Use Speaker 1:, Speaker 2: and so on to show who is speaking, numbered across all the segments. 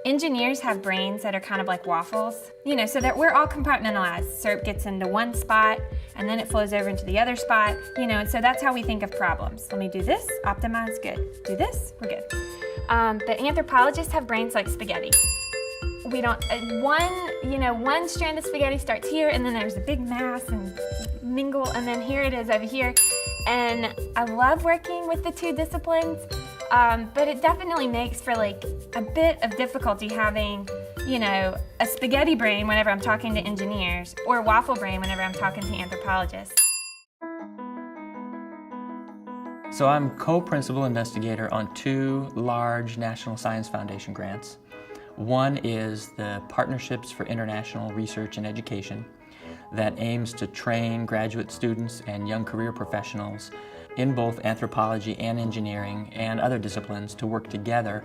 Speaker 1: Engineers have brains that are kind of like waffles, so that we're all compartmentalized. Syrup gets into one spot, and then it flows over into the other spot, and so that's how we think of problems. Let me do this, optimize, good. Do this, we're good. But anthropologists have brains like spaghetti. We don't, one strand of spaghetti starts here, and then there's a big mass and mingle, and then here it is over here. And I love working with the two disciplines, but it definitely makes for like a bit of difficulty having, a spaghetti brain whenever I'm talking to engineers, or a waffle brain whenever I'm talking to anthropologists.
Speaker 2: So I'm co-principal investigator on two large National Science Foundation grants. One is the Partnerships for International Research and Education that aims to train graduate students and young career professionals in both anthropology and engineering and other disciplines to work together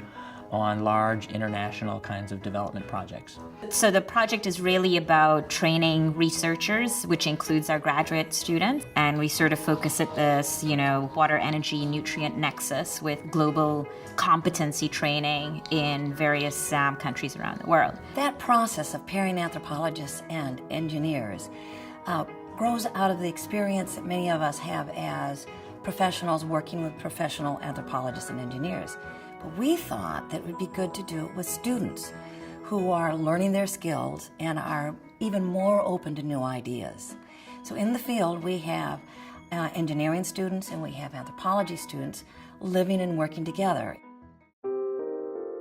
Speaker 2: on large international kinds of development projects.
Speaker 3: So the project is really about training researchers, which includes our graduate students, and we sort of focus at this, water, energy, nutrient nexus with global competency training in various countries around the world.
Speaker 4: That process of pairing anthropologists and engineers grows out of the experience that many of us have as professionals working with professional anthropologists and engineers. But we thought that it would be good to do it with students who are learning their skills and are even more open to new ideas. So in the field, we have engineering students and we have anthropology students living and working together.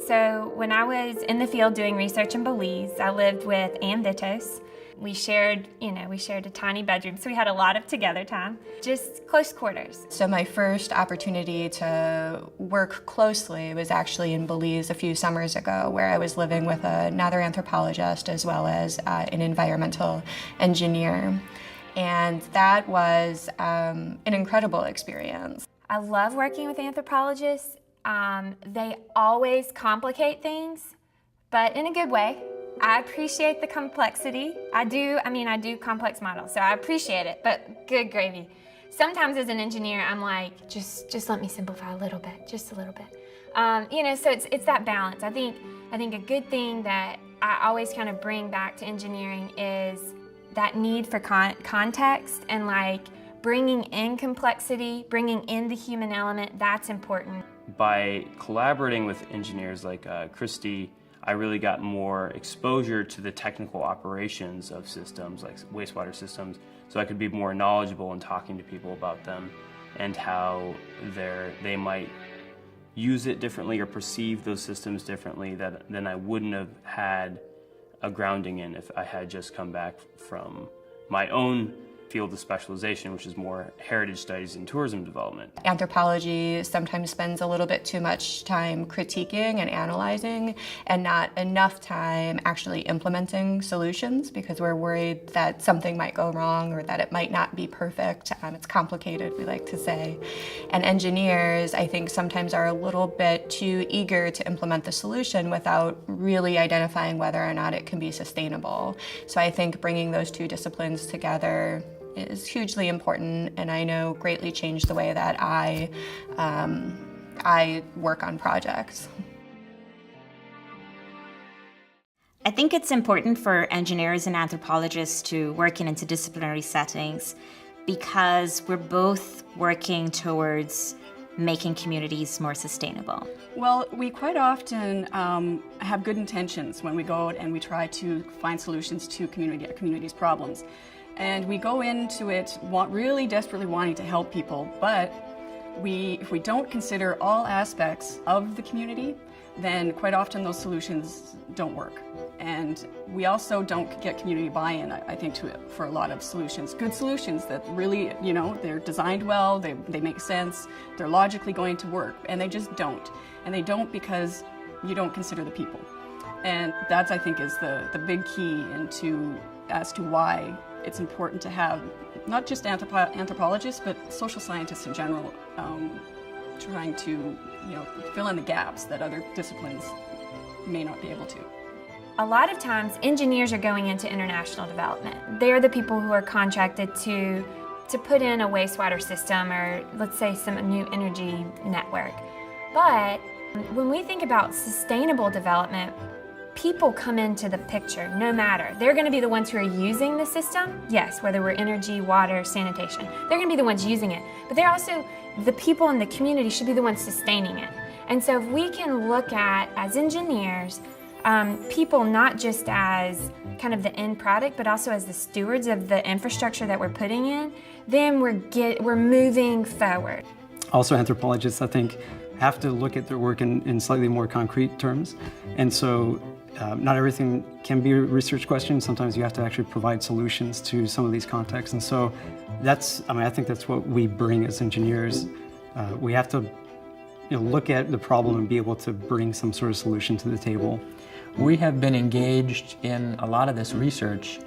Speaker 1: So when I was in the field doing research in Belize, I lived with Vitous. We shared a tiny bedroom, so we had a lot of together time, just close quarters.
Speaker 5: So my first opportunity to work closely was actually in Belize a few summers ago, where I was living with another anthropologist as well as an environmental engineer. And that was an incredible experience.
Speaker 1: I love working with anthropologists. They always complicate things, but in a good way. I appreciate the complexity. I do complex models, so I appreciate it, but good gravy. Sometimes as an engineer, I'm like, just let me simplify a little bit, just a little bit. So it's that balance. I think a good thing that I always kind of bring back to engineering is that need for context and like bringing in complexity, bringing in the human element, that's important.
Speaker 6: By collaborating with engineers like Christy, I really got more exposure to the technical operations of systems like wastewater systems, so I could be more knowledgeable in talking to people about them and how they might use it differently or perceive those systems differently than I wouldn't have had a grounding in if I had just come back from my own field of specialization, which is more heritage studies and tourism development.
Speaker 5: Anthropology sometimes spends a little bit too much time critiquing and analyzing and not enough time actually implementing solutions because we're worried that something might go wrong or that it might not be perfect. It's complicated, we like to say. And engineers, I think, sometimes are a little bit too eager to implement the solution without really identifying whether or not it can be sustainable. So I think bringing those two disciplines together is hugely important, and I know greatly changed the way that I work on projects.
Speaker 3: I think it's important for engineers and anthropologists to work in interdisciplinary settings because we're both working towards making communities more sustainable.
Speaker 7: Well, we quite often have good intentions when we go out and we try to find solutions to communities' problems. And we go into it really desperately wanting to help people, but if we don't consider all aspects of the community, then quite often those solutions don't work. And we also don't get community buy-in, I think, for a lot of solutions. Good solutions that really, they're designed well, they make sense, they're logically going to work, and they just don't. And they don't because you don't consider the people. And that's, I think, is the big key as to why it's important to have not just anthropologists, but social scientists in general, trying to fill in the gaps that other disciplines may not be able to.
Speaker 1: A lot of times, engineers are going into international development. They're the people who are contracted to put in a wastewater system or, let's say, some new energy network. But when we think about sustainable development, people come into the picture, no matter. They're going to be the ones who are using the system, yes, whether we're energy, water, sanitation. They're going to be the ones using it. But they're also, the people in the community should be the ones sustaining it. And so if we can look at, as engineers, people not just as kind of the end product, but also as the stewards of the infrastructure that we're putting in, then we're moving forward.
Speaker 8: Also, anthropologists, I think, have to look at their work in slightly more concrete terms. And so not everything can be a research question. Sometimes you have to actually provide solutions to some of these contexts. And so I think that's what we bring as engineers. We have to look at the problem and be able to bring some sort of solution to the table.
Speaker 2: We have been engaged in a lot of this research,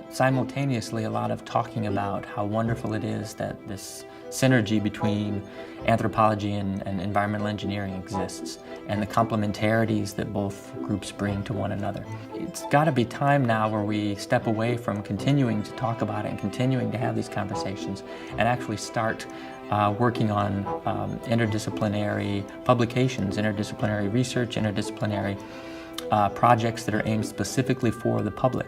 Speaker 2: simultaneously a lot of talking about how wonderful it is that this synergy between anthropology and environmental engineering exists, and the complementarities that both groups bring to one another. It's got to be time now where we step away from continuing to talk about it and continuing to have these conversations and actually start working on interdisciplinary publications, interdisciplinary research, interdisciplinary projects that are aimed specifically for the public.